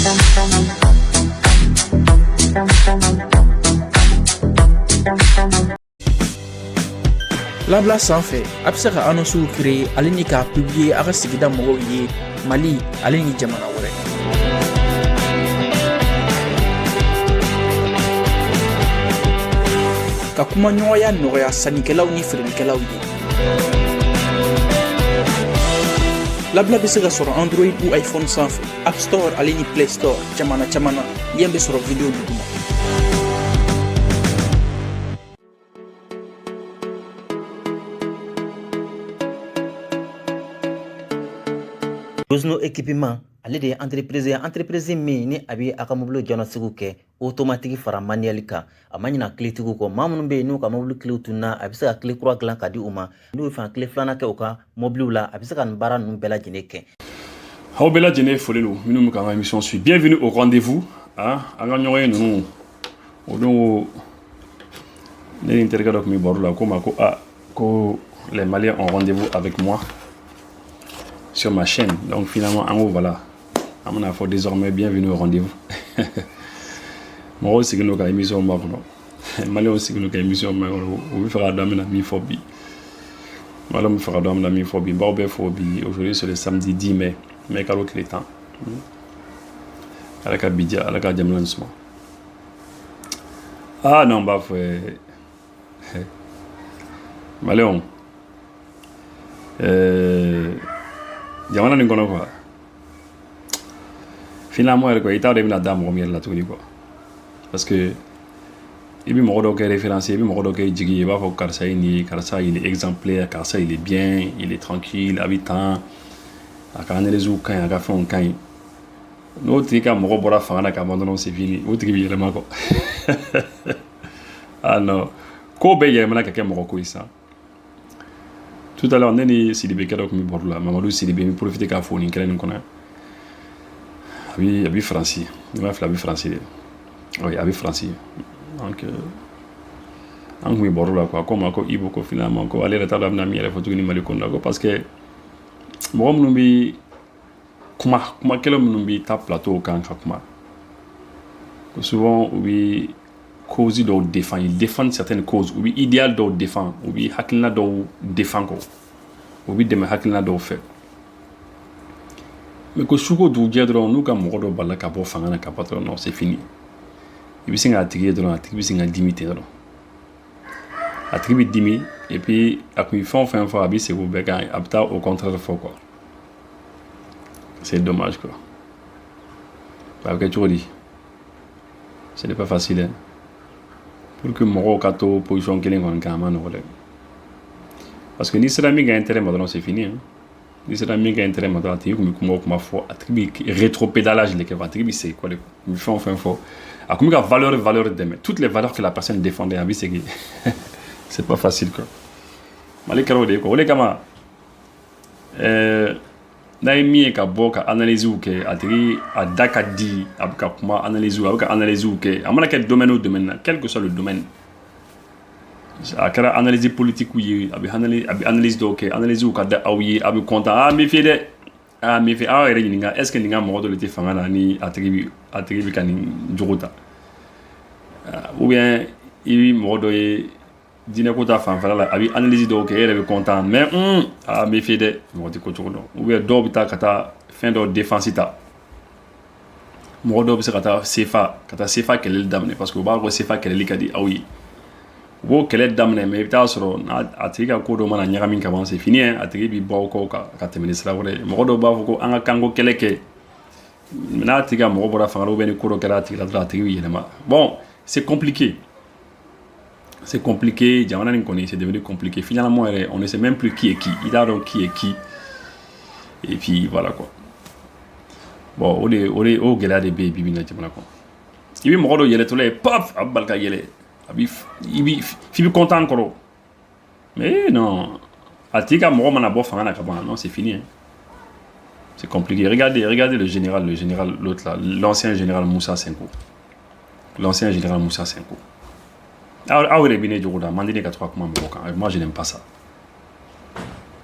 Labla sanfɛ a bɛ se ka annonces créer ale ni k'a publier a ka sigida mɔgɔw ye Mali ale ni jamana wɛrɛ. Ka kumaɲɔgɔnya nɔgɔya sannikɛlaw ni feerelikɛlaw ye. Labla bɛ se ka sɔrɔ Android ou iPhone sanfɛ, App Store ale ni Play Store jamana caman na. Lien bɛ sɔrɔ vidéo duguma. Gozno équipement ale de entreprise min ni a bɛ a ka mobile diagnostic kɛ automatique fara manuel kan a ma ɲina cletigiw kɔ maa minnu bɛ yen n'u ka mobile clé tunna a bɛ se ka clé kura dilan ka di u ma n'u ye fan clé filanan kɛ u ka mobile la a bɛ se ka nin baara ninnu bɛɛ lajɛlen kɛ. Aw bɛɛ lajɛlen foli don minnu bɛ k'an ka émission suit bienvenue au rendez-vous an ka ɲɔgɔn ye ninnu o don ne ni n terikɛ dɔ tun bɛ baro la ko ma ko ko les Maliens ont rendez-vous avec moi sur ma chaîne. Donc finalement, en haut, voilà. À mon avis, désormais, bienvenue au rendez-vous. Moi aussi, nous avons une émission. Malais aussi, nous avons une émission. On va faire la dame de la mi-phobie. Malais, on va faire la dame de la mi-phobie. Aujourd'hui, c'est le samedi 10 mai. Mais qu'à l'autre, les temps. À la Kabidja, à la Kabidja. Ah non, bah, frère. Malais, on. Jamana ni kono quoi finalement elle quoi ita de bina da mo mi la tuli quoi parce que il bi mo do ke référencier bi mo do ke jigi ba fo karsa ni karsa il est exemplaire karsa il est bien il est tranquille habitant aka analyse ou kan aka fon kan no tika mo bora fanga ka abandonner c'est fini o tiki bi le mako ah non ko be yema ka ke mo ko isa. Tout à l'heure, Neni Sidibé qui a donc mis bord là, Mamadou Sidibé, il profite qu'à fond, il crée une connaît. Oui, il y a français. Il m'a fait la français. Oui, il y a français. Donc, on met bord là quoi, comme encore Ibo quoi finalement, quoi aller retard d'amener mi les photos ni malikonda quoi parce que moi on nous comment quel homme nous tape plateau quand comment. Souvent oui cause dont défend il défend certaines causes ou idéal dont défend ou hakilna dont défend ko ou dem hakilna dont fait mais que suko du diadron nous ka modo balla ka bo fanga na ka patron non c'est fini il bisinga atigi dron atigi bisinga limité dron atigi dimi et puis après fin abi c'est vous béga abta au contraire fort quoi c'est dommage quoi parce que tu dis ce n'est pas facile hein? Pour que mon kato position kelen kon kama no le parce que ni sera mi ga intérêt maintenant c'est fini hein ni sera mi ga intérêt maintenant tu kuma fo attribuer rétropédalage les que attribuer c'est quoi le enfin fort a comme ga valeur de toutes les valeurs que la personne défendait en vie c'est c'est pas facile quoi malé karo de ko le kama na mi ka boka analyse ou que atri a daka di abka kuma analyse ou abka analyse ou que amana quel domaine ou domaine quel que soit le domaine akara analyse politique ou abi analyse donc analyse ou ka da awi abi content mi fi de mi fi re ninga est-ce que ninga mo do le te fanga ni atri kan jogota ou bien il mo do dîner ko ta fanfala la abi analyse do ke ele be content mais mi fi de mo di ko chodo ou bien do bita kata fin do défensita mo do bi se kata sefa kele damne parce que ba ko sefa kele kadi awi wo kele damne mais bita soro na atiga ko do mana nyami ka ban c'est fini hein atiga bi ba ko ka teministra wore mo do ba ko anga kango kele ke na atiga mo bora fangalo be ni ko do kala atiga yelema bon c'est compliqué. C'est compliqué, c'est devenu compliqué. Finalement, on ne sait même plus qui est qui. Il a donc qui est qui. Et puis voilà quoi. Bon, on est gala de baby bina jamana quoi. Il me rend yele tole paf abalka yele. Il est content encore. Mais non. Atika mo mana bo fanga na kabana non, c'est fini hein. C'est compliqué. Regardez le général l'autre là, l'ancien général Moussa Senko. Moi je n'aime pas ça.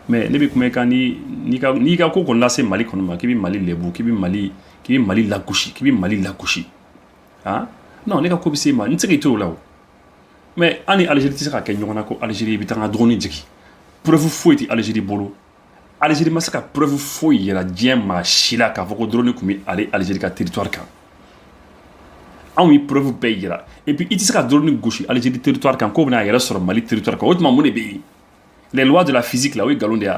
Mais les bi kuma kan ni ka ko kon lase Mali kono ma ki bi Mali lebu ki bi Mali k'i bɛ Mali lagosi k'i bɛ Mali lagosi ah non ne ka ko bɛ se ma n tɛ se k'i to o la o mais an ni Algérie tɛ se ka kɛ ɲɔgɔn na ko Algérie bɛ taa n ka dɔgɔnin jigin preuve foyi tɛ Algérie bolo Algérie ma se ka preuve foyi yira diɲɛ maa si la k'a fɔ ko drone tun bɛ ale Algérie ka territoire kan anw ye preuve bɛɛ yira et puis i tɛ se ka drone gosi Algérie territoire kan k'o bɛna a yɛrɛ sɔrɔ Mali territoire kan o tuma mun de bɛ yen les lois de la physique là o ye nkalon de ye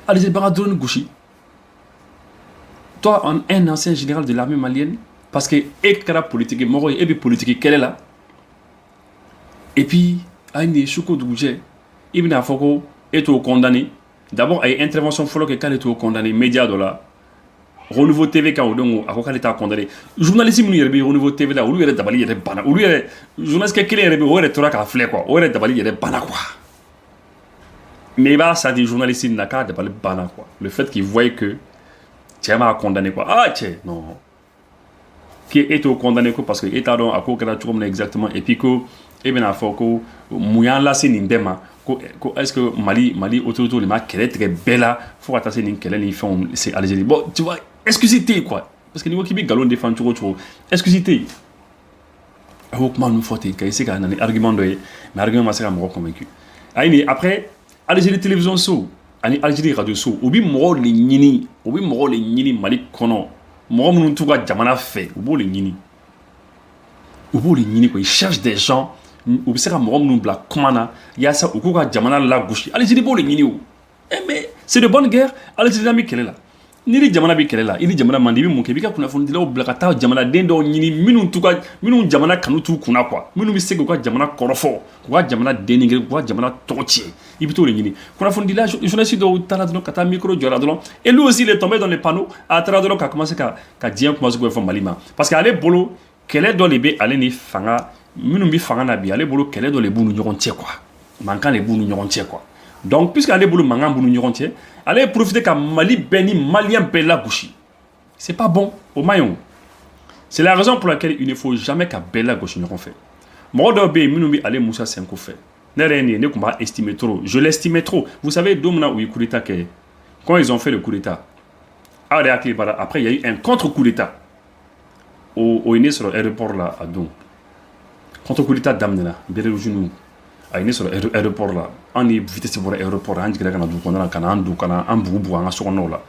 Algérie b'a ka drone gosi toi un ancien général de l'armée malienne parce que e kɛra politique mɔgɔ ye e bɛ politique kɛlɛ la et puis a ye nin ye su ko dugujɛ i bɛna fɔ ko et au condamné d'abord a ye intervention fɔlɔ kɛ k'ale t'o condamné média dɔ la Renouveau TV kan o don a ko k'ale t'a condamné journaliste minnu yɛrɛ bɛ Renouveau TV la olu yɛrɛ dabali yɛrɛ banna olu yɛrɛ journaliste kelen yɛrɛ bɛ o yɛrɛ tora k'a filɛ quoi o yɛrɛ dabali yɛrɛ banna quoi mais i b'a sadi journaliste na k'a dabali banna quoi le fait qu'il voyait que cɛ m'a condamné quoi ah cɛ non k'e t'o condamné ko parce que e t'a dɔn a ko kɛra cogo min na exactement et puis ko e bɛna fɔ ko mun y'an lase nin bɛɛ ma ko est-ce que Mali autorité de ma kɛlɛ tigɛ bɛɛ la fo ka taa se nin kɛlɛ ni fɛnw c'est Algérie bon tu vois excuse tɛ yen quoi parce que n'i ko k'i bɛ nkalon défendre cogo o cogo excuse tɛ yen a y'o kuma ninnu fɔ ten ka se ka na ni argument dɔ ye mais argument ma se ka mɔgɔ convaincu ayi ni après Algérie télévision so ani Algérie radio so u bɛ mɔgɔw de ɲini Mali kɔnɔ mɔgɔ minnu t'u ka jamana fɛ u b'o de ɲini quoi ils cherchent des gens u bɛ se ka mɔgɔ minnu bila kuma na yaasa u k'u ka jamana lagosi Algérie b'o de ɲini o mais c'est de bonne guerre Algérie bɛ kɛlɛ la ni jamana bɛ kɛlɛ la i ni jamana man di i bɛ mun kɛ i bɛ ka kunnafonidilaw bila ka taa jamanaden dɔw ɲini minnu jamana kanu t'u kunna quoi minnu bɛ se k'u ka jamana kɔrɔfɔ k'u ka jamana denigɛ k'u ka jamana tɔgɔ tiɲɛ i bɛ t'o de ɲini kunnafonidila journaliste dɔw taara dɔrɔn ka taa micro jɔra dɔrɔn et lui aussi il est tombé dans les panneaux a taara dɔrɔn ka commencer ka diɲɛ kuma sugu bɛɛ fɔ Mali ma parce que ale bolo kɛlɛ dɔ de bɛ ale ni fanga minnu bɛ fanga na bi ale bolo kɛlɛ dɔ de b'u ni ɲɔgɔn cɛ quoi mankan de b'u ni ɲɔgɔn cɛ quoi donc puisque ale bolo mankan b'u ni ɲɔgɔn cɛ ale ye profiter ka Mali bɛɛ ni Malien bɛɛ lagosi c'est pas bon o man ɲi o c'est la raison pour laquelle il ne faut jamais ka bɛɛ lagosi ɲɔgɔn fɛ mɔgɔ dɔw bɛ yen minnu bɛ ale Musa Senko fɛ ne yɛrɛ ye nin ye ne tun b'a estimer trop je l'estimais trop vous savez don min na u ye coup d'état kɛ quand ils ont fait le coup d'état aw yɛrɛ hakili b'a la après il y a eu un contre coup d'état o ye ne sɔrɔ aéroport la a don contre coup d'état daminɛna bere rouge ninnu a ye ne sɔrɔ aéroport la an ni vitesse bɔra aéroport la an jiginna ka na dugu kɔnɔna na ka na an don ka na an bugu an ka sokɔnɔnaw la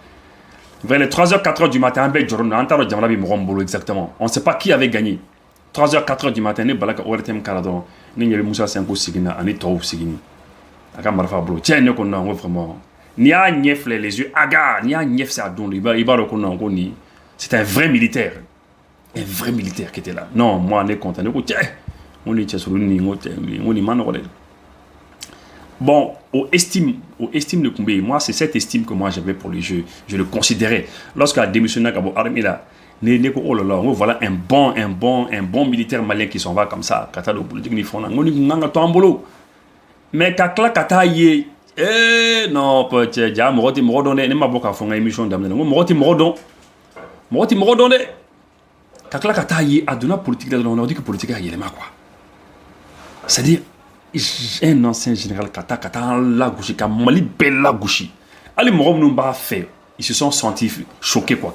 vers les 3h 4h du matin an bɛɛ jɔrɔ na an t'a dɔn jamana bɛ mɔgɔ min bolo exactement on sait pas qui avait gagné 3h 4h du matin ne bala ka ORTM kala dɔrɔn ne ɲɛ bɛ Musa Senko sigi na ani tɔw sigi ni a ka marifa bolo tiɲɛ ne ko non ko vraiment n'i y'a ɲɛ filɛ les yeux hagards n'i y'a ɲɛ filɛ a don i b'a dɔn ko non ko nin c'est un vrai militaire qui était là non moi ne content ne ko tiɲɛ on est sur une on est man. Bon, au estime de Koumbé, moi c'est cette estime que moi j'avais pour les jeux, je le considérais lorsqu'il a démissionné à l'armée là. Oh là là, voilà un bon militaire malien qui s'en va comme ça, kata do politique ni fona, ngoni nganga to ambolo. Mais kakla kata ye non peut-être ja moroti morodone ne maboka fonga émission d'amena. Moroti morodon kakla kata ye aduna politique là on dit que politique a yelema quoi. C'est-à-dire un ancien général kata la gauche ka Mali belle la gauche ali mɔgɔ minnu b'a fait ils se sont sentis choqués quoi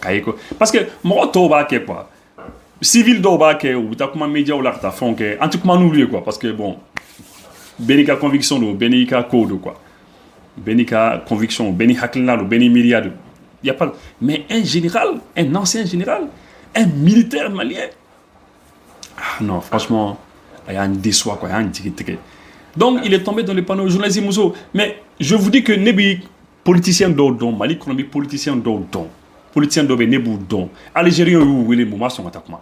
parce que mɔgɔ tɔw b'a kɛ quoi civil dɔw b'a kɛ u bɛ taa kuma média la ka taa fɛnw kɛ an tɛ kuma n'olu ye quoi parce que bon bɛɛ n'i ka conviction don bɛɛ n'i ka ko don quoi bɛɛ n'i ka conviction bɛɛ n'i hakilina don bɛɛ n'i miiriya don y a pas mais un ancien général un militaire malien ah non franchement il y a un déçoit quoi il y a un tigre. Donc il est tombé dans les panneaux journalistes Mousso. Mais je vous dis que nebi politicien d'Odon, Mali économique politicien d'Odon, politicien d'Obé Nebou Don, Algérien ou Willy Mouma son attaquement.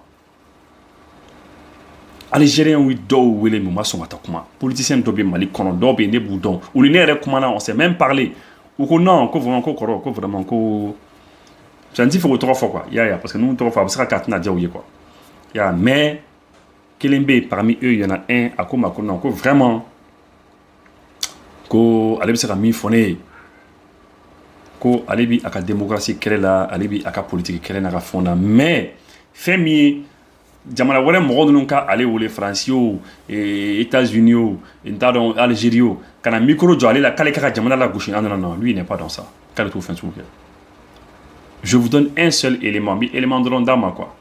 Algérien ou Do Willy Mouma son attaquement. Politicien d'Obé Mali Kono d'Obé Nebou Don. Ou l'unité commandant, on s'est même parlé. Ou qu'on non, qu'on vraiment qu'on. J'en dis faut trois fois quoi. Ya parce que nous trois fois, ça quatre n'a déjà oublié quoi. Ya mais Kelembe parmi eux il y en a un à Koma Kono vraiment. Ko ale bɛ se ka min fɔ ne ye ko ale bi a ka démocratie kɛlɛ la ale bi a ka politique kɛlɛ n'a ka fɛnw na mais fɛn min ye jamana wɛrɛ mɔgɔ ninnu ka ale wele Faransi o États-Unis o n t'a dɔn Algérie o ka na micro jɔ ale la k'ale ka jamana la gosi non lui il n'est pas dans ça k'ale t'o fɛn sugu kɛ Je vous donne un seul élément, mais élément de l'ondama quoi.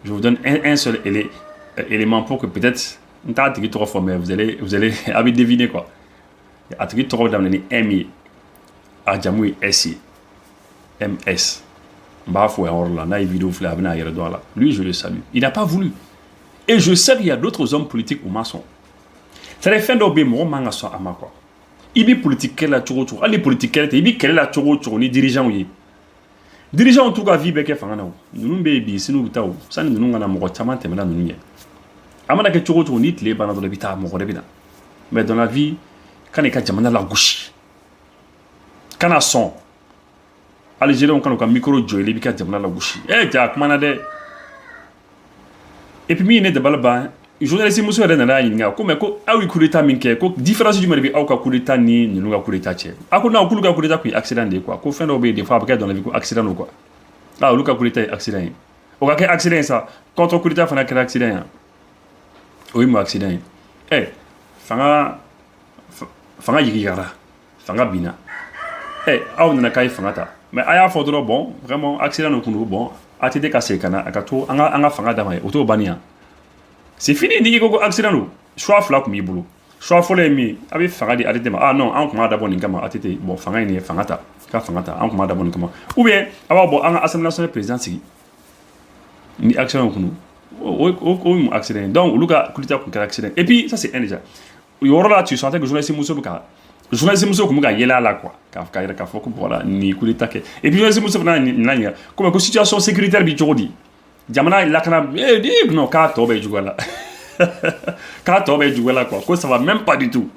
Je vous donne un seul élément pour que peut-être vous allez deviner quoi. Atigi trop d'amener M à Jamui SI MS. Bafou là, na vidéo fleur na là. Lui je le salue. Il n'a pas voulu. Et je sais qu'il y a d'autres hommes politiques au maçon. Ça les fait d'obé mon manga so ama quoi. Ibi politique la choro choro. Ali politique ibi quelle la choro choro ni dirigeant yi. Dirigeant en tout cas vie beke fangana. Nous baby sinu bitaw. Ça nous ngana mo chama temela nous nye. Amana ke choro choro ni tle bana do bita mo rebina. Mais dans la vie quand il y a jamana la gauche. Quand il y a son. Algérie on quand micro joy les bika jamana la gauche. Eh jak manade. Et puis il y a des balaba. Journaliste muso rena na yinga ko me ko awi coup d'état minke ko différence du marbi au ka coup d'état ni nous ka coup d'état che ako na ku ka coup d'état ku accident de quoi ko fin do be des fois dans la vie ko accident ou quoi ah lu ka coup d'état accident o ka accident ça contre coup d'état fana ka accident oui mo accident eh fanga yigara fanga bina eh aw na kai fanga ta mais aya fodro bon vraiment accident no kunu bon atete ka se kana akato anga fanga dama o to bania. C'est fini, ni ko accident. Choix fla ko mi bulu. Choix folé mi abi fanga di arrêté ah non, on kuma d'abord ni kama atete bon fanga ni fangata. Ka fangata, on kuma d'abord ni kama. Ou bien aba bon en assemblée nationale président sigi. Ni accident ko o accident. Donc luka kulita ko accident. Et puis ça c'est un déjà. Yoro là tu sentais que journaliste muso buka. Journaliste muso ko muka yela là quoi. Ka foko voilà ni kulita ke. Et puis journaliste muso na ni comme situation sécuritaire bi jodi. Jamana la kana non ka tobe jugala ka tobe jugala quoi ça va même pas du tout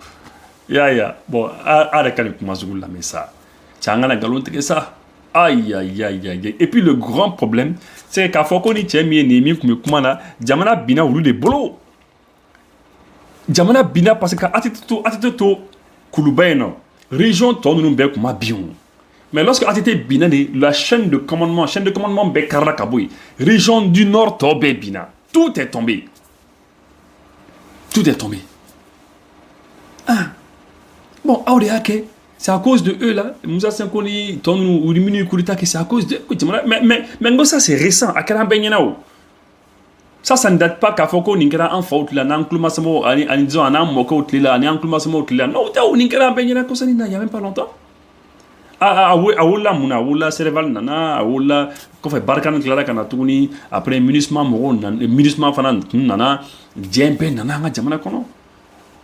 ya bon à kan kuma zugula mais ça changana galon te ça aïe et puis le grand problème c'est qu'à foko ni tchemi ni kuma na jamana bina wulu de bolo jamana bina parce que atito kulubaino région tonu be kuma bion. Mais lorsque ATT Bina, la chaîne de commandement Bekarla Kaboui, région du Nord Tobé Bina, tout est tombé. Tout est tombé. Ah. Bon, c'est à cause de eux là. Moussa Sankoni, Tonou, ou Liminu Kurita, c'est à cause de mais ça c'est récent. À Karambenyanao. Ça ne date pas qu'à Foko Ninkara en faute là, Nanklumasamo, Anizo, Anamoko, Tila, Nanklumasamo, Tila. Non, Ninkara Benyana Kosanina, il n'y a même pas longtemps. Awula muna awula cereval nana awula ko fe barkan klara kana tuni après munissement mo munissement fana nana djempe nana nga jamana kono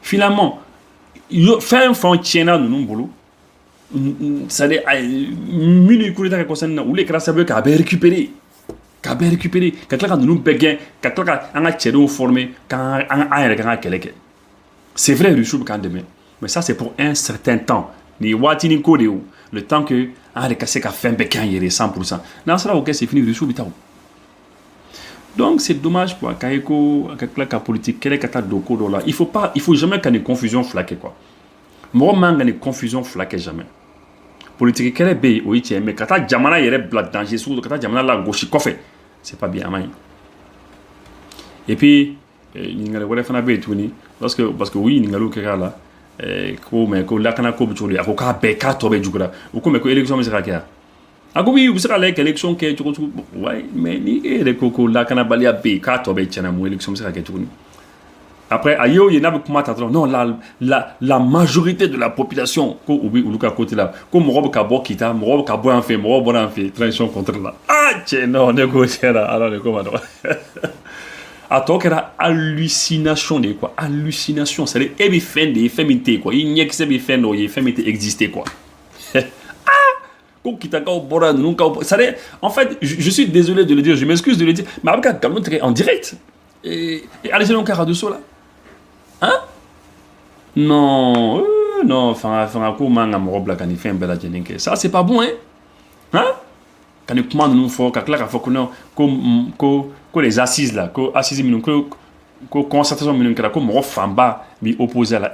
finalement yo fin frontière nous bulu ça de minu kurita ka kosanna ule kra sabe ka be récupérer ka klara nous begen ka klara anga chedo formé quand anga ka keleke c'est vrai Ruchou quand demain mais ça c'est pour un certain temps ni watini kodeu le temps que on a cassé qu'à fin bécan y est 100%. Non, ça là ok c'est fini Ruchou bitao. Donc c'est dommage quoi kaiko ka politique quelle kata doko do là. Il faut jamais qu'il y ait une confusion flaquée quoi. Moi manga une confusion flaquée jamais. Politique quelle be o iti mais kata jamana yere black danger sous kata jamana la gauche kofé. C'est pas bien amay. Et puis n'ingale wala fana be tuni parce que oui n'ingalo kera là ko mais ko la kana ko butuli ako ka be ka to be jugura ou ko mais ko élection me sera kia ako oui vous sera la élection ke tu ouais mais ni e ko la kana balia be ka to be chana mu élection me sera kia tu après ayo y na be kuma ta non la majorité de la population ko ubi uluka côté là ko mo rob ka bo kita mo rob ka bo en fait transition contre là non négocier là alors comment attends era hallucination de quoi hallucination c'est les effémité quoi il n'y a que c'est effémité exister quoi en fait je suis désolé de le dire je m'excuse de le dire mais avec calme en direct et allez c'est un carré de là hein non enfin comment on robe quand il fait un bel adjeninke ça c'est pas bon hein quand il commande nous faut qu'à faut que les assises là que assises minum que concertation minum que mo famba mi opposé là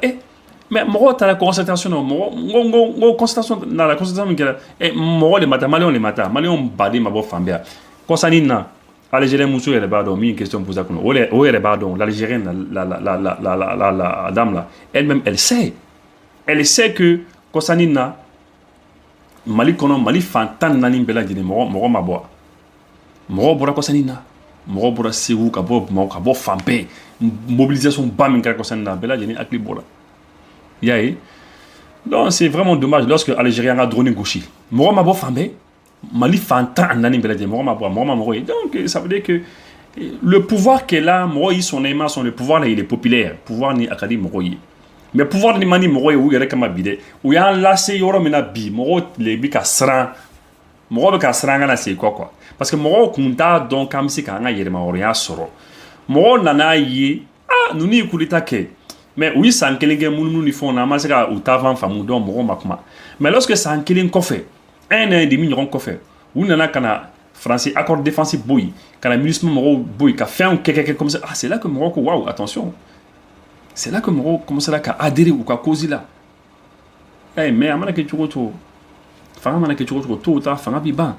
mais mo ta la concertation mo concertation na la concertation que mo les mata malion badi ma bo famba consanina algérien muso yele ba do mi question poser ko o yele ba do l'algérienne la dame là elle-même elle sait que consanina Mali kɔnɔ Mali fan 14 bɛɛ lajɛlen mɔgɔ ma bɔ mɔgɔ bɔra kɔsani na mɔgɔ bɔra Segu ka bɔ Bamakɔ ka bɔ fan bɛɛ mobilisation ba min kɛra kɔsani na bɛɛ lajɛlen hakili bɔra y'a ye donc c'est vraiment dommage lorsque Algérien ka drone gosi mɔgɔ ma bɔ fan bɛɛ Mali fan 14 bɛɛ lajɛlen mɔgɔ ma bɔ mɔgɔ ma mɔgɔ ye donc ça veut dire que le pouvoir qui est là mɔgɔ yi son aimant son le pouvoir là il est populaire pouvoir ni akadi mɔgɔ yi mais pouvoir ni mani mɔgɔ ye u yɛrɛ kama bi dɛ u y'an lase yɔrɔ min na bi mɔgɔ le bi ka siran mɔgɔ bɛ ka siran kana se quoi parce que mɔgɔw kun t'a dɔn k'an bɛ se k'an ka yɛrɛmahɔrɔnya sɔrɔ mɔgɔw nan'a ye ninnu ye coup d'état kɛ mais u ye san kelen kɛ munumunu ni fɛnw na an ma se ka u taafan faamu donc mɔgɔw ma kuma mais lorsque san kelen kɔfɛ un an et demi ɲɔgɔn kɔfɛ u nana ka na français accord défensif bɔ yen ka na MINUSMA mɔgɔw bɔ yen ka fɛnw kɛ comme ça c'est là que mɔgɔw ko waouh attention c'est là que mɔgɔw commencera ka adhérer u ka cause la mais a mana kɛ cogo o cogo fanga mana kɛ cogo o cogo tôt ou tard fanga bi ban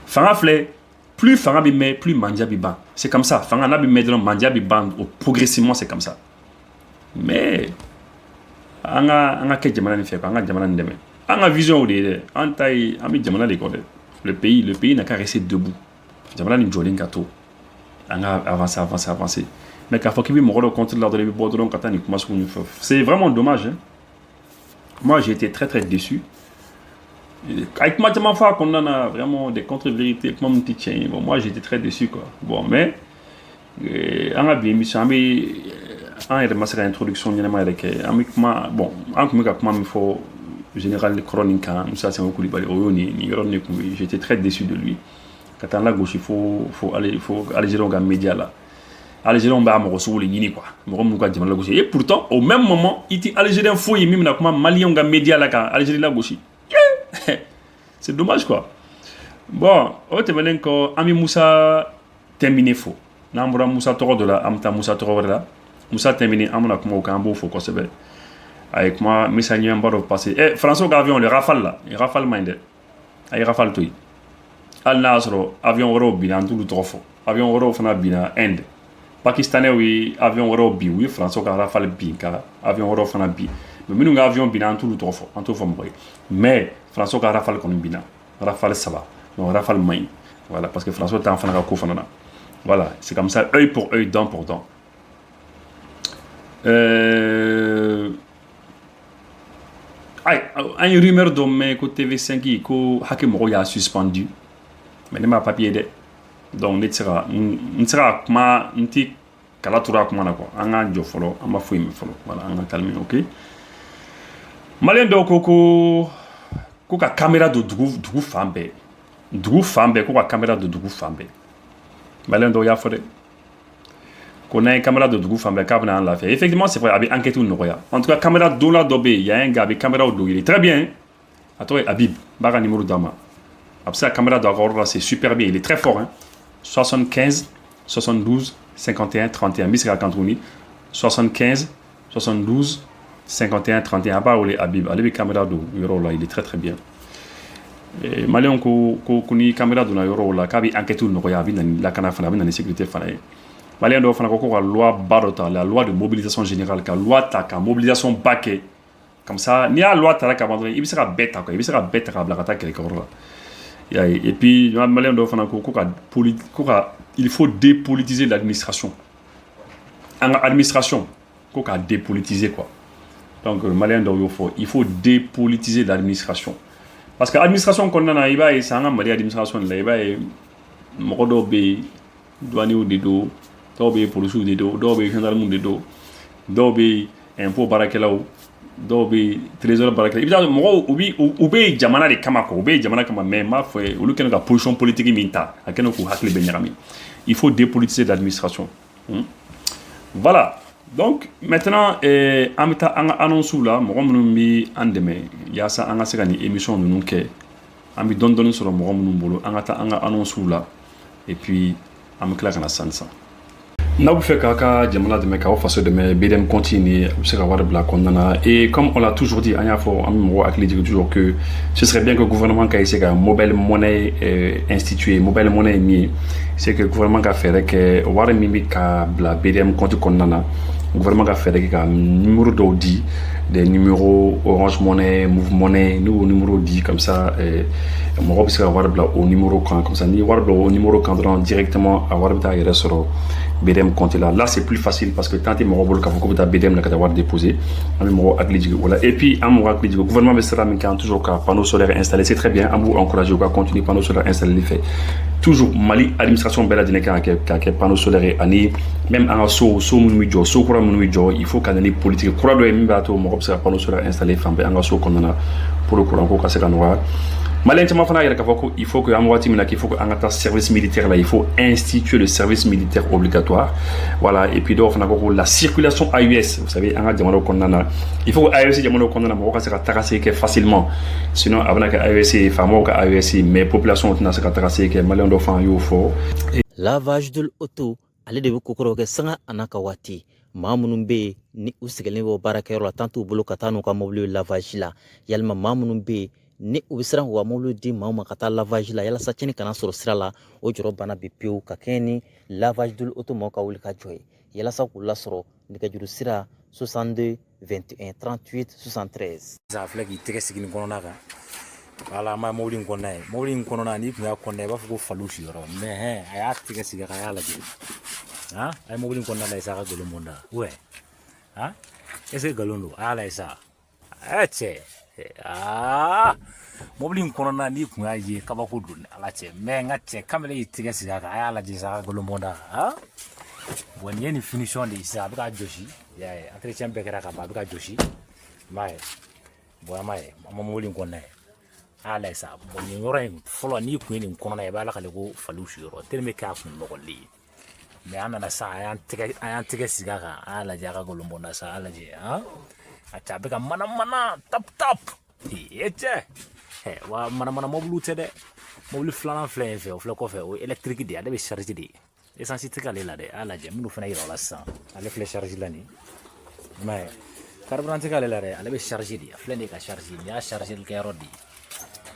fanga filɛ plus fanga bi mɛn plus mandiya bi ban c'est comme ça fanga n'a bi mɛn dɔrɔn mandiya bi ban progressivement c'est comme ça mais an ka kɛ jamana nin fɛ quoi an ka jamana nin dɛmɛ an ka vision o de ye dɛ an ta ye an bɛ jamana de kɔ dɛ le pays n'a qu'à rester debout jamana nin jɔlen ka to an ka avancer mais k'a fɔ k'i bɛ mɔgɔ dɔ contre la dɔrɔn i bɛ bɔ dɔrɔn ka taa nin kuma sugu nin fɛ c'est vraiment dommage hein? Moi j'ai été très déçu avec kuma caman fɔ a kɔnɔna na vraiment des contre-vérités kuma min tɛ tiɲɛ ye bon moi j'ai été très déçu quoi bon mais an ka bi émission an bɛ an yɛrɛ ma se ka introduction ɲɛnama yɛrɛ kɛ an bɛ kuma bon an tun bɛ ka kuma min fɔ général kɔrɔ nin kan Musa Sango Kulibali o y'o nin yɔrɔ nin kun bɛ j'étais très déçu de lui ka taa lagosi fo Algériens ka média la Algériens b'a mɔgɔ sugu de ɲini quoi mɔgɔ minnu ka jamana lagosi et pourtant au même moment i tɛ Algérien foyi min bɛna kuma Maliens ka média la ka Algérie lagosi c'est dommage quoi bon o tɛmɛnen kɔ an bɛ Musa terminé fo n'an bɔra Musa tɔgɔ dɔ la an bɛ taa Musa tɔgɔ wɛrɛ la Musa terminé an bɛna kuma o kan an b'o fo kosɛbɛ a ye kuma misali ɲɛnba dɔ passé Français ka avion le Rafale la Rafale man ɲi dɛ a ye Rafale to yen hali n'a y'a sɔrɔ avion wɛrɛw binna an t'olu tɔgɔ fɔ avion wɛrɛw fana binna Inde Pakistanais ye avion wɛrɛw bin u ye Français ka Rafale bin ka avion wɛrɛw fana bin mais minnu ka avion binna an t'olu tɔgɔ fɔ an t'o fɔ mɔgɔ ye mais Français ka Rafale kɔni binna Rafale 3 donc Rafale man ɲi voilà parce que Français t'an fana ka ko fana na voilà c'est comme ça œil pour œil dent pour dent an ye rumeur dɔ mɛn ko TV5 ko hakɛ mɔgɔw y'a suspendu mais ne ma papier dɛ donc ne tɛ se ka kuma n tɛ kala turu a kuma na quoi an ka jɔ fɔlɔ an ma foyi min fɔlɔ voilà an ka calmer ok maliyɛn dɔw ko ka caméra don dugu fan bɛɛ ko ka caméra don dugu fan bɛɛ maliyɛn dɔw y'a fɔ dɛ ko n'an ye caméra don dugu fan bɛɛ k'a bɛna an lafiya effectivement c'est vrai a bɛ enquête nɔgɔya en tout cas caméra donna dɔ bɛ yen y'a un gars a bɛ caméra don il est très bien a tɔgɔ ye Habib n b'a ka numéro d'a ma a bɛ se ka caméra don a ka yɔrɔ la c'est super bien il est très fort hein 75 72 51 31 n bɛ se k'a kan tuguni 75 72 51 31 a b'a wele Habib ale bɛ caméra don yɔrɔw la il est très bien maliyɛnw ko ni caméra donna yɔrɔw la k'a bɛ enquête nɔgɔya a bɛ na ni lakana fana a bɛ na ni sécurité fana ye maliyɛn dɔw fana ko ka loi ba dɔ ta la loi de mobilisation générale ka loi ta ka mobilisation ba kɛ comme ça n'i y'a loi tara ka ban dɔrɔn i bɛ se ka bɛɛ ta quoi i bɛ se ka bɛɛ ta k'a bila ka taa kɛlɛkɛyɔrɔ la y'a ye et puis maliyɛn dɔw fana ko ka il faut dépolitiser l'administration an ka administration ko k'a dépolitiser quoi donc maliyɛn dɔw y'o fɔ il faut dépolitiser l'administration parce que administration kɔnɔna na i b'a ye sisan an ka Mali administration de la i b'a ye mɔgɔ dɔw bɛ yen douaniers de don dɔw bɛ policiers de don dɔw bɛ gendarmes de don dɔw bɛ impôt baarakɛlaw dɔw bɛ trésor baarakɛlaw i bɛ taa mɔgɔw u bɛ jamana de kama quoi u bɛ jamana kama mais n b'a fɔ ye olu kɛlen ka position politique min ta a kɛlen k'u hakili bɛɛ ɲagami il faut dépolitiser l'administration voilà donc maintenant an bɛ taa an ka annonces la mɔgɔ minnu bɛ an dɛmɛ yaasa an ka se ka nin émission ninnu kɛ an bɛ dɔɔni sɔrɔ mɔgɔ minnu bolo an ka taa an ka annonces la et puis an bɛ tila ka na sanni san n'aw bɛ fɛ k'a ka jamana dɛmɛ k'aw faso dɛmɛ BDM compte nin a bɛ se ka wari bila kɔnɔna na et comme on l'a toujours dit an y'a fɔ an bɛ mɔgɔw hakili jigin toujours que ce serait bien que gouvernement ka essayer ka mobile monnaie instituer mobile monnaie ye min ye c'est que gouvernement ka fɛɛrɛ kɛ wari min bɛ ka bila BDM compte kɔnɔna na gouvernement ka fɛɛrɛ kɛ ka numéro dɔw di des numéros Orange Money, Move Money, nous au numéro 10 comme ça, mon robe c'est avoir au numéro quand comme ça, ni avoir au numéro quand directement avoir ta sur BDM compte là. Là c'est plus facile parce que tant que mon robe quand ta BDM là que d'avoir déposé, voilà. Et puis à mon le gouvernement sera toujours qu'à panneau solaire installé, c'est très bien. À vous encourager à continuer panneau solaire installé les faits. Toujours Mali administration belle dîner qu'à panneau solaire ani même en so munuijo so kura munuijo il faut qu'année politique kura do mi bato mo observe panneau solaire installé fambe en so konnana pour le courant ko ka se kanwa Malin tama fana yera ka foko il faut que amwati mina qu'il faut que en service militaire là il faut instituer le service militaire obligatoire voilà et puis donc fana ko la circulation AUS vous savez en jamano konnana il faut que AUS jamano konnana mo ka se ka tarasser que facilement sinon avant que AUS famo ka AUS mais population tna se ka tarasser que malin do fan yo fo lavage de l'auto ale de kokoro ke sanga anaka wati mamunun be ni usigelen bo barakero la tantu bolo katanu ka mobile lavage la yalma mamunun be ni ubisran wa mobile di mama kata lavage la yala sachini kana soro sirala o joro bana be piu ka keni lavage de l'auto mo ka wuli ka joy yala sa kula soro ni ka juru sira 62 21 38 73 za flagi tege sigini konona ka ala ma mobile konona ni kuma konne ba fuko falushi yoro me aya tege siga ka yala ji ha ay mobile konona la isa ka golo monda we ha ese galondo ala isa ache mobile konona ni kuma ye ka ba ko dun ala che me ngache kamele tege siga ka yala ji sa ka golo monda ha bon yeni finition de isa ba joshi ya entretien bekera ka ba joshi mai bo mai mobile konona ala isa bon yoro folo ni ku ni kono na ba la kale ko falushi yoro telme ka fun lo li me ana sa ayan tege siga ka ala jaga golombo na sa ala je ha acha be ka mana tap eche wa mana mobulu tede mobulu flana flin fe o fle ko fe o électrique de be charger de essence tikale la de ala je minu fena yoro la sa ale fle charger la ni mais carburant tikale la de ale be charger de fle de ka charger ya charger le rodi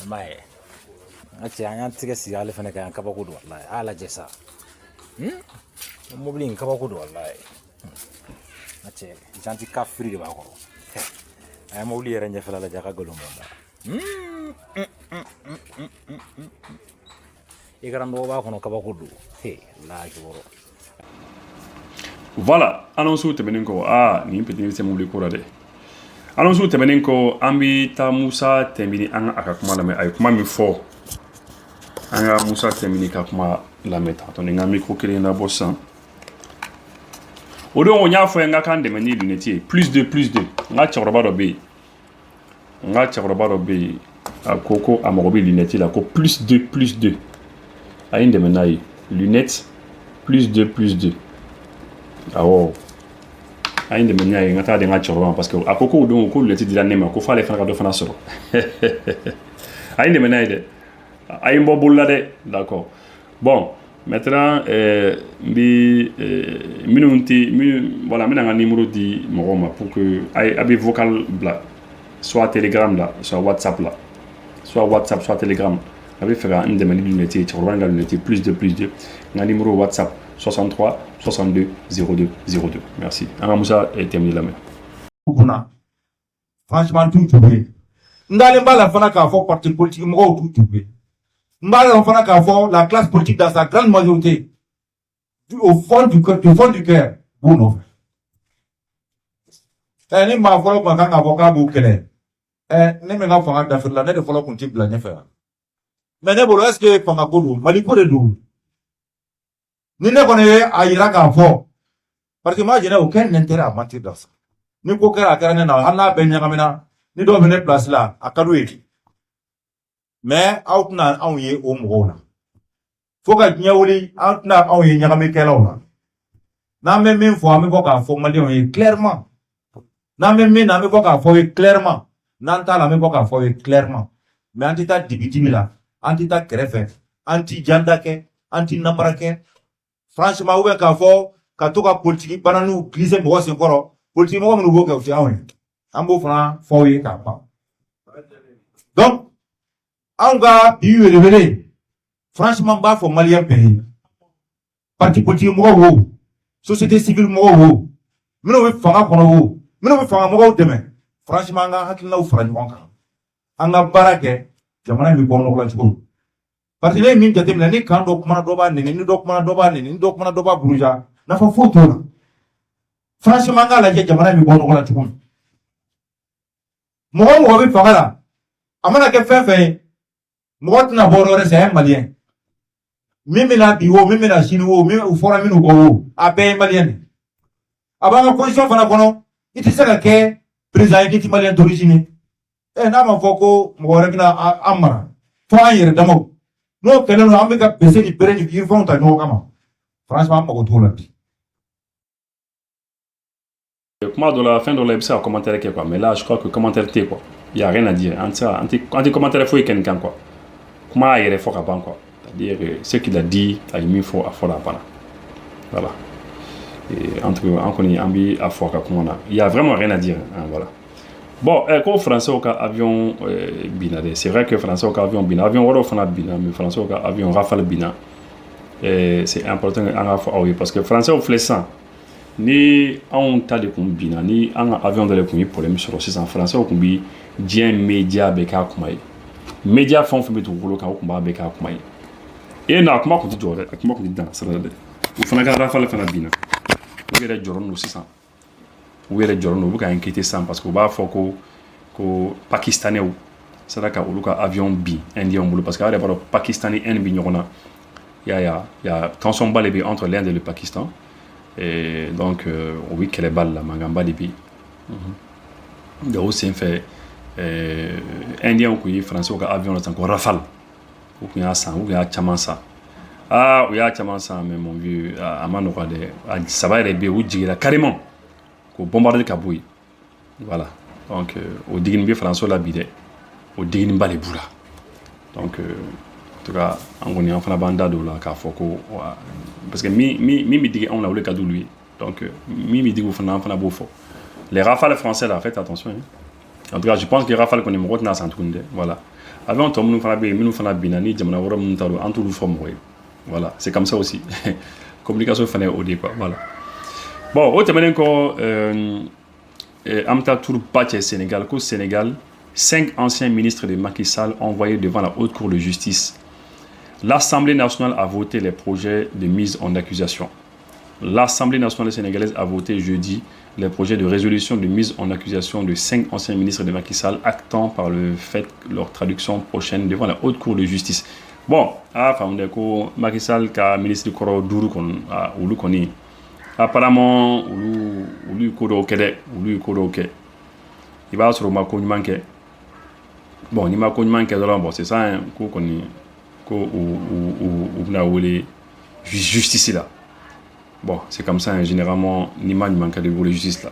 mais acha ayan tege siga ale fena ka ba ko do wallahi ala je sa mobile kaba ko do wallahi ache janti ka free de ba ko ay mobile yere nya fala la jaka golo monda e garando ba ko no kaba ko do la joro voilà annonce tebenen ko ni petit c'est mobile ko de annonce tebenen ko ambi ta Musa tembini an akakuma la me ay kuma mi fo anga Musa tembini ka kuma la meta to nga micro kele na bossa odo on ya fo nga kan de mani lunetier plus de nga choroba do be akoko amorobi lunetier la ko plus de ayin de menai lunettes plus de awo ayin de menai nga ta de nga choroba parce que akoko odo ko lunetier de la nema ko fale fana do fana soro ayin de menai de ayin bo bulla de d'accord. Bon, maintenant, voilà, maintenant un numéro dit pour que aille vocal là, soit Telegram là, soit WhatsApp là, soit Telegram. Avec faire un demande d'unité, tu revois la unité plus de, un numéro WhatsApp 63 62 02 02. Merci. Moussa est terminé la main. Franchement, tout trouvé. N'allez pas la fin qu'à faire parti politique, moi tout trouvé. La classe politique dans sa grande majorité, au fond du cœur, bon, ni ma follow quand avocat bouclé. Ne me n'a pas d'affaire là, ne de follow qu'on type la nefer. Mais ne bolo est-ce que pendant boulot, maliko de dou. Ni ne connaît à Irak à fort. Parce que moi, je n'ai aucun intérêt à mentir dans ça. Ni coquer à Karana, Anna Benyamin, ni doit venir place là, à Kadoué. Mais out na awye o mona foka nyawli out na awye nyagame kelawna na même fois me boka fo mali on clairement na même na me boka fo clairement nanta la me boka fo clairement mais antita dibitimila antita krefe anti jandake anti nambrake franchement ou ka fo ka to ka politique bananu glisse mo se koro politique mo mo boka fi awon ambo fran fo ka pa donc Anga biu révélé. Franchement, bah, faut malien pays. Parti politique, moi, société civile, moi, nous, fanga, kono, nous, fanga, moi, demain. franchement an ka hakilinaw fara ɲɔgɔn kan an ka baara kɛ jamana in bɛ bɔ nɔgɔ la cogo min parce que ne ye min jateminɛ ni kan dɔ kumana dɔ b'a nɛni ni dɔ kumana dɔ b'a nɛni ni dɔ kumana dɔ b'a buruja nafa foyi t'o la franchement an k'a lajɛ jamana in bɛ bɔ nɔgɔ la cogo min mɔgɔ o mɔgɔ bɛ fanga la a mana kɛ fɛn fɛn ye mɔgɔ tɛna bɔ yɔrɔ wɛrɛ c'est un malien min bɛna bi o min bɛna sini o min u fɔra minnu kɔ o a bɛɛ ye malien de a b'an ka constitution fana kɔnɔ i tɛ se ka kɛ président ye k'i tɛ malien d'origine n'a ma fɔ ko mɔgɔ wɛrɛ bɛna an mara fo an yɛrɛ damaw n'o kɛlen don an bɛ ka bese ni bere ni yirifɛnw ta ɲɔgɔn kama franchement an mago t'o la bi. Kuma dɔ la fɛn dɔ la i bɛ se ka commentaire kɛ quoi mais là je crois que commentaire tɛ quoi il y a rien à dire an tɛ commentaire foyi kɛ nin kan quoi kuma a yɛrɛ fɔ ka ban quoi c'est-à-dire ce qu'il a dit a ye min fɔ a fɔra a banna voilà et entre an kɔni an bɛ a fɔ a ka kuma na il y a vraiment rien à dire hein, voilà. Bon, ko français ka avion bina de c'est vrai que français ka avion bina avion wɛrɛw fana bina mais français ka avion Rafale bina c'est important an ka fɔ aw ye parce que français filɛ sisan ni anw ta de kun bina ni an ka avion dɔ de kun ye problème sɔrɔ sisan français kun bi diɲɛ média bɛɛ k'a kuma ye média fɛn o fɛn bɛ dugukolo kan o kun b'a bɛɛ k'a kuma ye et na a kuma kun tɛ jɔ dɛ a kuma kun tɛ dan sira la dɛ o fana ka Rafale fana bina o yɛrɛ jɔrɔ n'o sisan u yɛrɛ jɔrɔ n'o u bɛ ka inquiéter sisan parce que u b'a fɔ ko pakistanais sera ka olu ka avion bin indien bolo parce que a yɛrɛ b'a dɔn Pakistan ni Inde bi ɲɔgɔn na y a tension ba de bɛ entre l'Inde et le Pakistan et donc o bɛ kɛlɛba de la mankanba de bɛ yen donc o senfɛ indien kun ye français ka avion la san ko Rafale u kun y'a san u kun y'a caman san u y'a caman san mais mon vieux a ma nɔgɔ dɛ a saba yɛrɛ bɛ yen u jiginra carrément ko bombarder ka bɔ yen voilà donc o digini bɛ français la bi dɛ o digini ba de b'u la donc en tout cas an kɔni an fana b'an da don o la k'a fɔ ko parce que min bɛ digi anw na o de ka d'olu ye donc min bɛ digi o fana an fana b'o fɔ les Rafales français là faites attention hein. En tout cas je pense que Rafale kɔni mɔgɔ tɛna san tuguni dɛ voilà avion tɔ minnu fana bɛ yen minnu fana binna ni jamana wɛrɛ minnu ta don an t'olu fɔ mɔgɔ ye voilà c'est comme ça aussi communication fana ye o de ye quoi voilà. Bon, au tɛmɛnen kɔ an bɛ taa turuba cɛ Sénégal ko Sénégal 5 anciens ministres de Macky Sall envoyés devant la haute cour de justice. L'Assemblée nationale a voté les projets de mise en accusation. L'Assemblée nationale sénégalaise a voté jeudi les projets de résolution de mise en accusation de 5 anciens ministres de Macky Sall, actant par le fait leur traduction prochaine devant la haute cour de justice. Bon, faamuya ko Macky Sall ka ministre kɔrɔ 5 kɔni olu kɔni apparemment olu ko dɔw kɛ dɛ olu ye ko dɔw kɛ i b'a sɔrɔ u ma ko ɲuman kɛ bon n'i ma ko ɲuman kɛ dɔrɔn bon c'est ça hein, ko kɔni ko u bɛna wele justice là bon c'est comme ça hein, généralement n'i ma ɲuman kɛ de wele justice là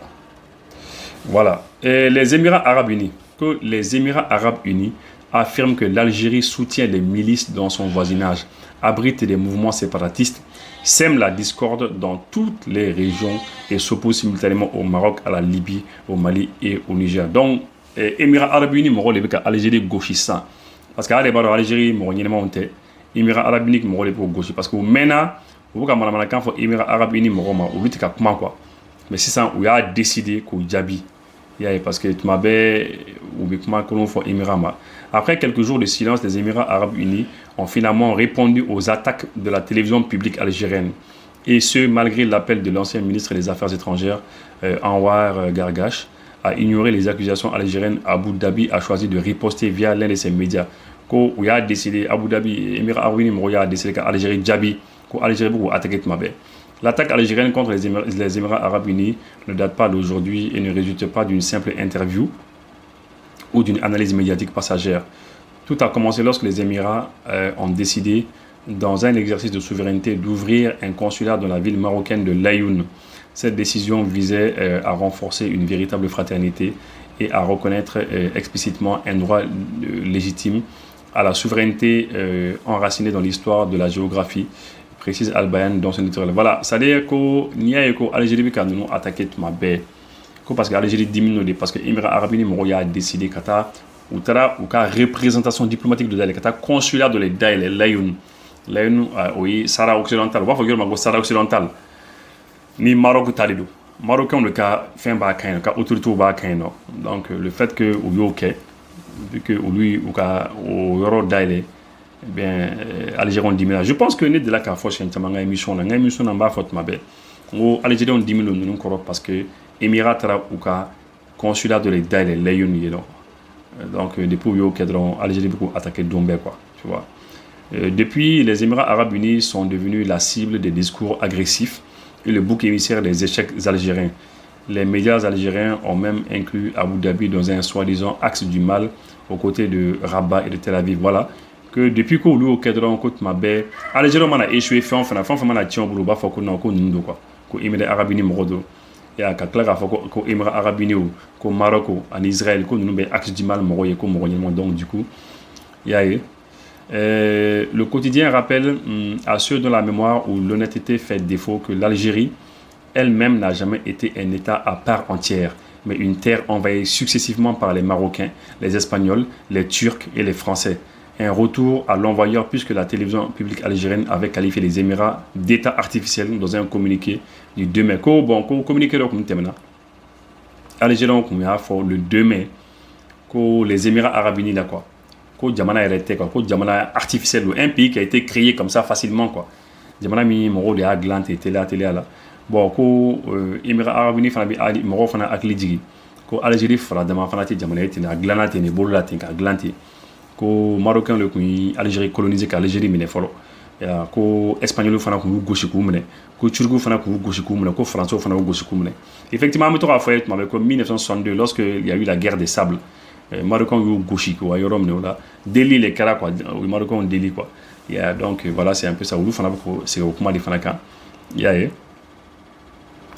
voilà. Et les Émirats arabes unis que les Émirats arabes unis affirment que l'Algérie soutient les milices dans son voisinage, abrite des mouvements séparatistes, sème la discorde dans toutes les régions et s'oppose simultanément au Maroc, à la Libye, au Mali et au Niger. Donc, Émirats arabes unis, mɔgɔw de bɛ ka Algérie gosi sisan parce que ale b'a dɔn Algérie mɔgɔ ɲɛnɛmanw tɛ. Émirats arabes unis mɔgɔw de bɛ k'o gosi parce que u mɛnna u bɛ ka manamanakan fɔ Émirats arabes unis mɔgɔw ma olu tɛ ka kuma quoi mais sisan u y'a décidé k'u jaabi. Parce que tuma bɛɛ u bɛ kuma kolon fɔ Émirats ma. Après quelques jours de silence, les Émirats arabes unis ont finalement répondu aux attaques de la télévision publique algérienne. Et ce, malgré l'appel de l'ancien ministre des Affaires étrangères, Anwar Gargash, à ignorer les accusations algériennes. Abu Dhabi a choisi de riposter via l'un de ses médias. Ko u y'a décidé, Abu Dhabi, Émirats arabes unis, mɔgɔw y'a décidé qu'Algérie jaabi, ko Algérie bɛ k'u attaquer tuma bɛɛ. L'attaque algérienne contre les Émirats arabes unis ne date pas d'aujourd'hui et ne résulte pas d'une simple interview ou d'une analyse médiatique passagère. Tout a commencé lorsque les Émirats ont décidé, dans un exercice de souveraineté, d'ouvrir un consulat dans la ville marocaine de Laayoune. Cette décision visait à renforcer une véritable fraternité et à reconnaître explicitement un droit légitime à la souveraineté enracinée dans l'histoire de la géographie, précise Al-Bayan dans son éditorial. Voilà, c'est-à-dire que l'Algérie a attaqué tout ma baie. Parce que l'Algérie diminue, parce que les Émirats arabes unis a décidé qu'il y a une représentation diplomatique de Daïl, qu'il y a un consulat de Daïl, Laayoune. Laayoune, oui, Sahara occidental. On va dire que Sahara occidental. Ni Maroc Talidou. Marocain le cas fin bas kain ka autorité bas kain donc le fait que au UK vu que lui ou ka au euro daile bien Algérie on 10 000 je pense que né de la ka force en émission na ba faute mabe o Algérie on 10 000 nous correct parce que Émirat tra ou ka consulat de daile les yoni donc depuis UK donc Algérie beaucoup attaqué Dombé quoi tu vois. Depuis, les Émirats arabes unis sont devenus la cible des discours agressifs et le bouc émissaire des échecs algériens. Les médias algériens ont même inclus Abu Dhabi dans un soi-disant axe du mal aux côtés de Rabat et de Tel Aviv. Voilà que depuis que nous au cadre côte Mabé, Algérie a échoué fait enfin a tion buluba faut que nous nous quoi que Émirats arabes unis modo et à Kakla faut que Émirats arabes unis ou Maroc en Israël que nous axe du mal moyen comme moyen donc du coup il y a le quotidien rappelle à ceux dont la mémoire ou l'honnêteté fait défaut que l'Algérie elle-même n'a jamais été un État à part entière, mais une terre envahie successivement par les Marocains, les Espagnols, les Turcs et les Français. Un retour à l'envoyeur puisque la télévision publique algérienne avait qualifié les Émirats d'État artificiel dans un communiqué du 2 mai. Communiqué Algérie le 2 mai, les Émirats arabes unis là quoi. Djamana est quoi, Djamana artificiel, un pays qui a été créé comme ça facilement quoi. Djamana mi moro de Aglante télé là. Bon Émirats arabes unis fana bi moro fana akli jigi. Ko Algérie fara dama fana ti Djamana été na Aglante ne bolula tin ka Aglante. Ko Marocain le ku Algérie colonisé ka Algérie mine folo. Ya ko Espagnol fana ku goshi ku mine. Ko Turc fana ku goshi ku mine, ko Français fana ku goshi ku mine. Effectivement, me to a fait avec 1962 lorsque il y a eu la guerre des sables. Marocain ou gauchi quoi yorom ne là délit les cara quoi Marocain délit quoi yeah, donc voilà c'est un peu ça ou fana ko c'est au comment les fana kan yeah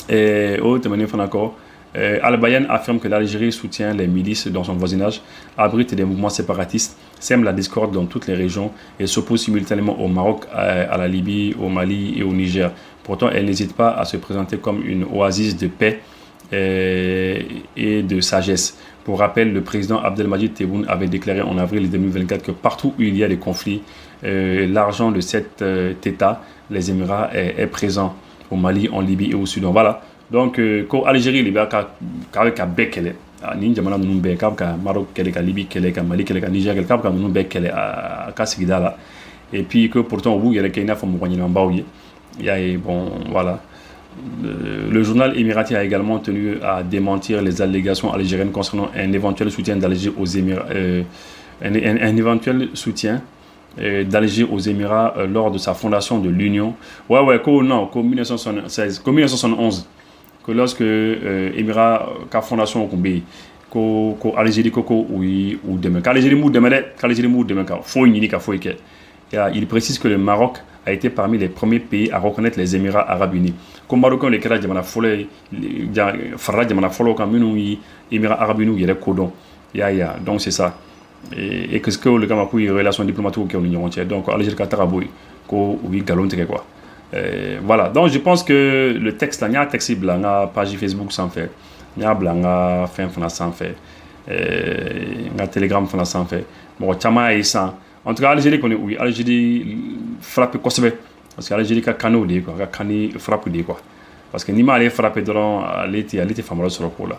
et autre manière fana ko Al-Bayan affirme que l'Algérie soutient les milices dans son voisinage, abrite des mouvements séparatistes, sème la discorde dans toutes les régions et s'oppose simultanément au Maroc, à la Libye, au Mali et au Niger. Pourtant, elle n'hésite pas à se présenter comme une oasis de paix et de sagesse. Pour rappel, le président Abdelmadjid Tebboune avait déclaré en avril 2024 que partout où il y a des conflits, l'argent de cet État, les Émirats, est présent au Mali, en Libye et au Soudan. Voilà. Donc, quand l'Algérie, il y a Bekele, ni jamana nunu bɛɛ k'a bɛ ka Maroc kɛlɛ ka Libye kɛlɛ ka Mali kɛlɛ ka Niger kɛlɛ k'a bɛ ka nunu bɛɛ kɛlɛ a ka sigida la et puis que pourtant u b'u yɛrɛ kɛ i n'a fɔ mɔgɔ ɲɛnamabaw ye il y a bon voilà. Le journal émirati a également tenu à démentir les allégations algériennes concernant un éventuel soutien d'Alger aux Émirats, un éventuel soutien d'Alger aux Émirats lors de sa fondation de l'Union. Ouais, qu'en 1976, qu'en 1971, que lorsque Émirats, la fondation Okumbi, qu'au Algérie, ou demain, qu'Algérie mou demain, faut une unique, faut que. Il précise que le Maroc a été parmi les premiers pays à reconnaître les Émirats arabes unis. Comme Marocain, les Kera Djamana Folé, Farah Djamana Folo, comme nous, Émirats arabes unis, il y a des codons. Donc c'est ça. Et que ce que le Gamapou, il y a des relations diplomatiques qui ont l'Union entière. Donc, Algérie Kataraboui, oui, galon, quoi. Voilà. Donc, je pense que le texte là, il y a un texte blanc, page Facebook sans faire. Il y a un blanc, fin sans faire. Il y a un télégramme sans faire. Bon, Tchama et ça. En tout cas, Algérie connaît, oui, Algérie frappe Kosovo. Parce que l'Algérie a cané ou quoi, a cané frappe quoi. Parce que Nima allait frapper dans l'été famoise sur le coup là.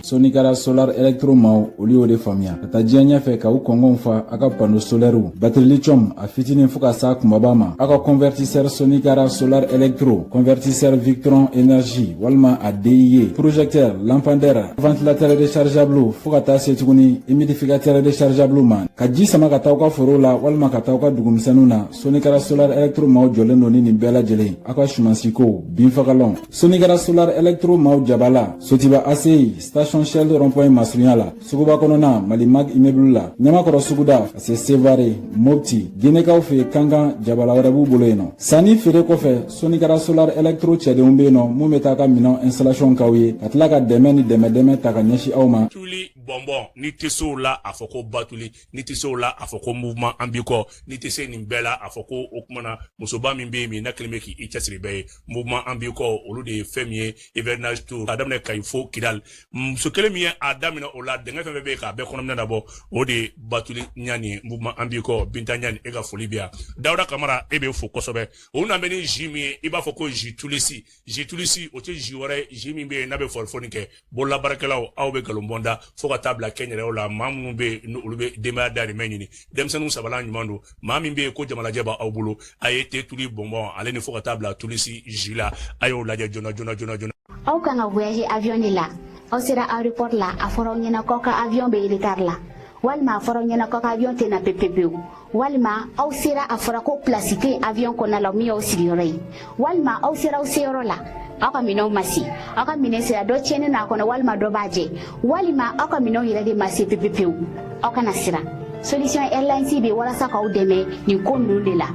Sonikara Solar Electro Mau Olio de Famia. Kata dianya fe ka u kongon fa aka pano solaru. Battery lithium a fitini fuka sa kumabama. Aka convertisseur Sonikara Solar Electro. Convertisseur Victron Energy. Walma a DIE. Projecteur, lampadaire, ventilateur rechargeable. Fuka ta setuguni. Humidificateur rechargeable man. Kaji sama kata uka forola. Walma kata uka dugumsanuna. Sonikara Solar Electro Mau joleno nini bela jele. Aka shumansiko. Binfagalon. Sonikara Solar Electro Mau jabala. Sotiba ACI. Station Shell rond-point Masriala, Suguba Konona, Malimag Imeblula, Nyamakoro Suguda, c'est Sevare, Mopti, Guinea fe Kanga, Jabala Warabu Boleno. Sani Fere Kofe, Sonikara Solar Electro Tchadeumbeno, Mumetaka Minon Installation Kawi, Atlaka Demeni Deme Taka Nyeshi Auma. Tous les bonbon ni tɛ se o la a fɔ ko batuli ni tɛ se o la a fɔ ko mouvement an b'i kɔ ni tɛ se nin bɛɛ la a fɔ ko o kumana musoba min bɛ yen min na kelen bɛ k'i cɛsiri bɛɛ ye mouvement an b'i kɔ olu de ye fɛn min ye hivernage tour k'a daminɛ Kayi fo Kidal muso kelen min ye a daminɛ o la dɛngɛ fɛn fɛn bɛ yen k'a bɛɛ kɔnɔminɛ labɔ o de ye batuli ɲani mouvement an b'i kɔ Binta ɲani e ka foli bɛ yan Dawuda Kamara e bɛ fo kosɛbɛ o na bɛ ni ji min ye i b'a fɔ ko ji tulisi o tɛ ji wɛrɛ ji min bɛ yen n'a bɛ fɔlifɔni kɛ bololabaarakɛlaw aw bɛ nkalon bɔnda fo ka taa bila kɛnyɛrɛyew la maa minnu bɛ yen olu bɛ denbaya dahirimɛ ɲini denmisɛnninw sabalan ɲuman don maa min bɛ yen ko jamanajɛ b'aw bolo a ye te tuli bɔnbɔn ale ni fo ka taa bila tulisi ji la a y'o lajɛ joona joona joona joona. Aw kan ka voyager avion de la aw sera aéroport la a fɔra aw ɲɛna k'aw ka avion bɛ retard la walima a fɔra aw ɲɛna k'aw ka avion tɛ na pepepewu walima aw sera a fɔra ko place tɛ avion kɔnɔna la min y'aw sigiyɔrɔ ye walima aw sera aw seyɔrɔ la aw ka minɛnw ma se aw ka minɛn sera dɔ tiɲɛnen n'a kɔnɔ walima dɔ b'a jɛ walima aw ka minɛnw yɛrɛ de ma se pepepewu aw kana siran Solution Airlines bɛ walasa k'aw dɛmɛ nin ko ninnu de la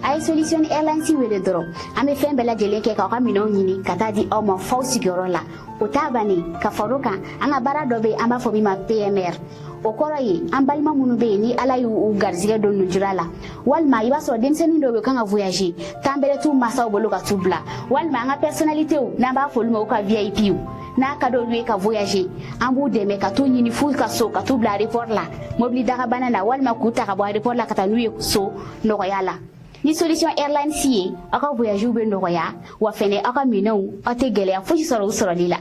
a ye Solution Airlines wele dɔrɔn an bɛ fɛn bɛɛ lajɛlen kɛ k'aw ka minɛnw ɲini ka taa di aw ma f'aw sigiyɔrɔ la o t'a bannen ka far'o kan an ka baara dɔ bɛ yen an b'a fɔ min ma PMR o kɔrɔ ye an balima minnu bɛ yen ni Ala y'u garizigɛ don nujura la walima i b'a sɔrɔ denmisɛnnin dɔw bɛ kan ka voyager temps bɛrɛ t'u masaw bolo ka t'u bila walima an ka personnalitéw n'an b'a fɔ olu ma ko ka VIP n'a ka d'olu ye ka voyager an b'u dɛmɛ ka t'u ɲini f'u ka so ka t'u bila aéroport la mobili dagabana na walima k'u ta ka bɔ aéroport la ka taa n'u ye so nɔgɔya la ni Solution Airlines ye aw ka voyagew bɛ nɔgɔya wa fɛnɛ aw ka minɛnw aw tɛ gɛlɛya fosi sɔrɔ u sɔrɔli la